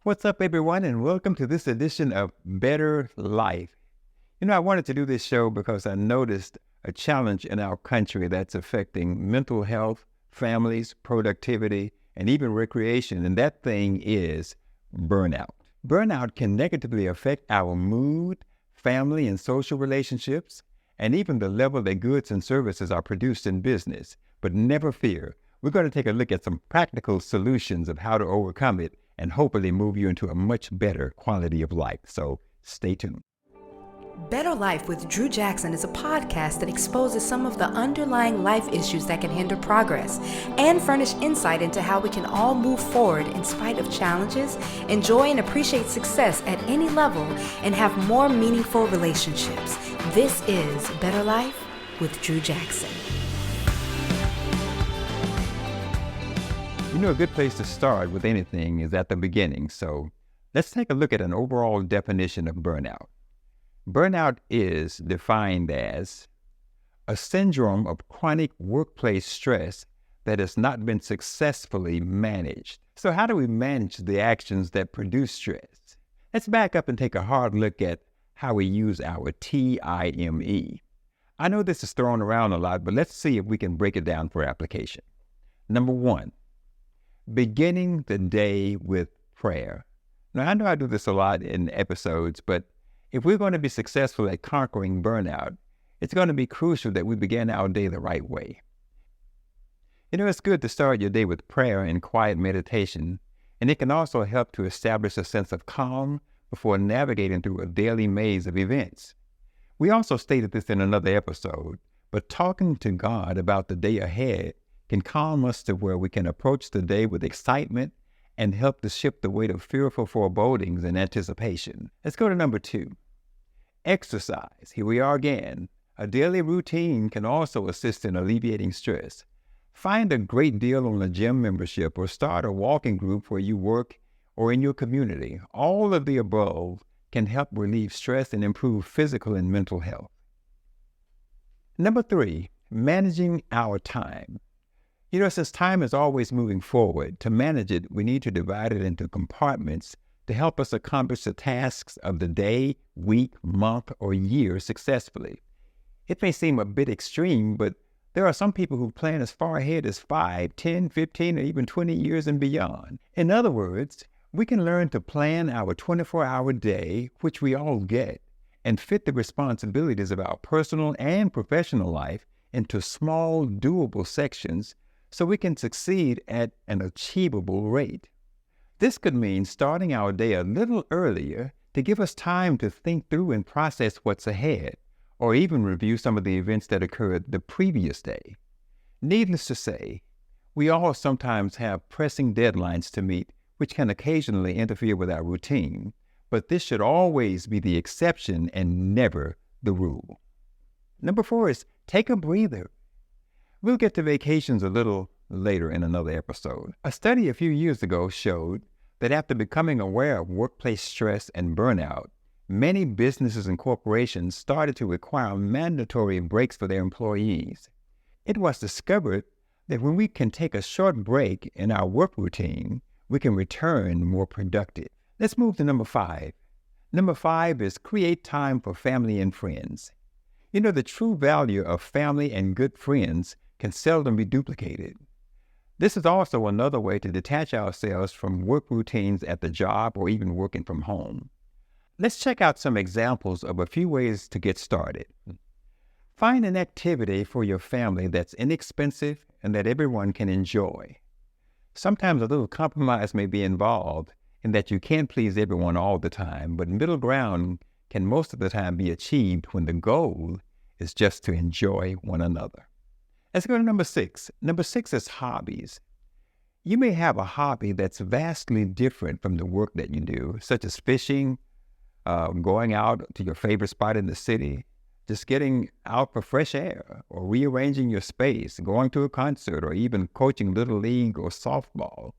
What's up, everyone, and welcome to this edition of Better Life. I wanted to do this show because I noticed a challenge in our country that's affecting mental health, families, productivity, and even recreation, and that thing is burnout. Burnout can negatively affect our mood, family and social relationships, and even the level that goods and services are produced in business. But never fear, we're going to take a look at some practical solutions of how to overcome it and hopefully move you into a much better quality of life. So stay tuned. Better Life with Drew Jackson is a podcast that exposes some of the underlying life issues that can hinder progress and furnish insight into how we can all move forward in spite of challenges, enjoy and appreciate success at any level, and have more meaningful relationships. This is Better Life with Drew Jackson. A good place to start with anything is at the beginning. So let's take a look at an overall definition of burnout. Burnout is defined as a syndrome of chronic workplace stress that has not been successfully managed. So how do we manage the actions that produce stress? Let's back up and take a hard look at how we use our TIME. I know this is thrown around a lot, but let's see if we can break it down for application. Number one, beginning the day with prayer. Now, I know I do this a lot in episodes, but if we're going to be successful at conquering burnout, it's going to be crucial that we begin our day the right way. It's good to start your day with prayer and quiet meditation, and it can also help to establish a sense of calm before navigating through a daily maze of events. We also stated this in another episode, but talking to God about the day ahead can calm us to where we can approach the day with excitement and help to shift the weight of fearful forebodings and anticipation. Let's go to number two. Exercise. Here we are again. A daily routine can also assist in alleviating stress. Find a great deal on a gym membership or start a walking group where you work or in your community. All of the above can help relieve stress and improve physical and mental health. Number three, managing our time. Since time is always moving forward, to manage it, we need to divide it into compartments to help us accomplish the tasks of the day, week, month, or year successfully. It may seem a bit extreme, but there are some people who plan as far ahead as 5, 10, 15, or even 20 years and beyond. In other words, we can learn to plan our 24-hour day, which we all get, and fit the responsibilities of our personal and professional life into small, doable sections so we can succeed at an achievable rate. This could mean starting our day a little earlier to give us time to think through and process what's ahead, or even review some of the events that occurred the previous day. Needless to say, we all sometimes have pressing deadlines to meet, which can occasionally interfere with our routine, but this should always be the exception and never the rule. Number four is take a breather. We'll get to vacations a little later in another episode. A study a few years ago showed that after becoming aware of workplace stress and burnout, many businesses and corporations started to require mandatory breaks for their employees. It was discovered that when we can take a short break in our work routine, we can return more productive. Let's move to number five. Number five is create time for family and friends. The true value of family and good friends can seldom be duplicated. This is also another way to detach ourselves from work routines at the job or even working from home. Let's check out some examples of a few ways to get started. Find an activity for your family that's inexpensive and that everyone can enjoy. Sometimes a little compromise may be involved in that you can't please everyone all the time, but middle ground can most of the time be achieved when the goal is just to enjoy one another. Let's go to number six. Number six is hobbies. You may have a hobby that's vastly different from the work that you do, such as fishing, going out to your favorite spot in the city, just getting out for fresh air, or rearranging your space, going to a concert, or even coaching Little League or softball.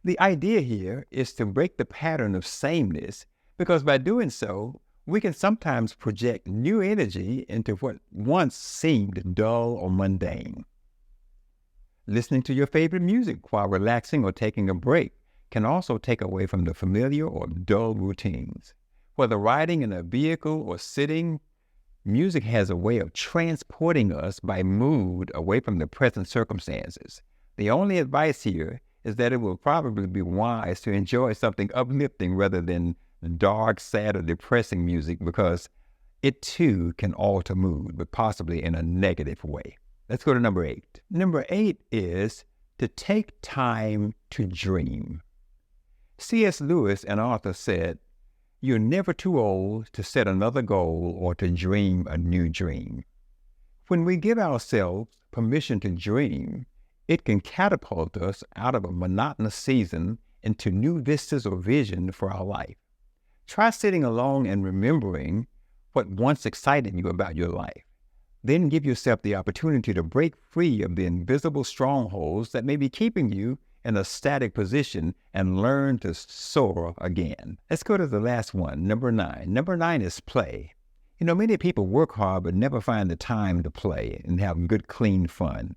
The idea here is to break the pattern of sameness, because by doing so, we can sometimes project new energy into what once seemed dull or mundane. Listening to your favorite music while relaxing or taking a break can also take away from the familiar or dull routines. Whether riding in a vehicle or sitting, music has a way of transporting us by mood away from the present circumstances. The only advice here is that it will probably be wise to enjoy something uplifting rather than dark, sad, or depressing music, because it too can alter mood, but possibly in a negative way. Let's go to number 8. Number 8 is to take time to dream. C.S. Lewis, an author, said, "You're never too old to set another goal or to dream a new dream." When we give ourselves permission to dream, it can catapult us out of a monotonous season into new vistas or vision for our life. Try sitting alone and remembering what once excited you about your life. Then give yourself the opportunity to break free of the invisible strongholds that may be keeping you in a static position and learn to soar again. Let's go to the last one, number 9. Number 9 is play. Many people work hard but never find the time to play and have good, clean fun.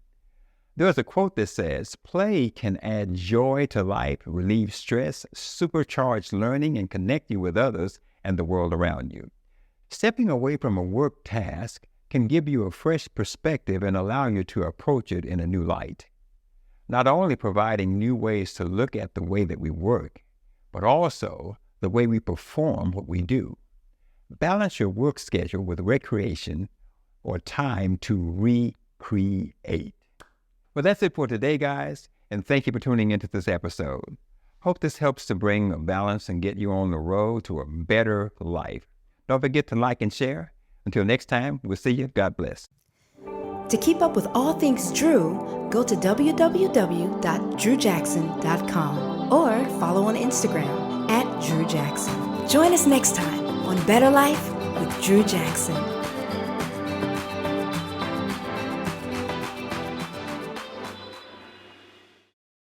There's a quote that says, "Play can add joy to life, relieve stress, supercharge learning, and connect you with others and the world around you." Stepping away from a work task can give you a fresh perspective and allow you to approach it in a new light. Not only providing new ways to look at the way that we work, but also the way we perform what we do. Balance your work schedule with recreation or time to recreate. Well, that's it for today, guys, and thank you for tuning into this episode. Hope this helps to bring a balance and get you on the road to a better life. Don't forget to like and share. Until next time, we'll see you. God bless. To keep up with all things Drew, go to www.drewjackson.com or follow on Instagram @DrewJackson. Join us next time on Better Life with Drew Jackson.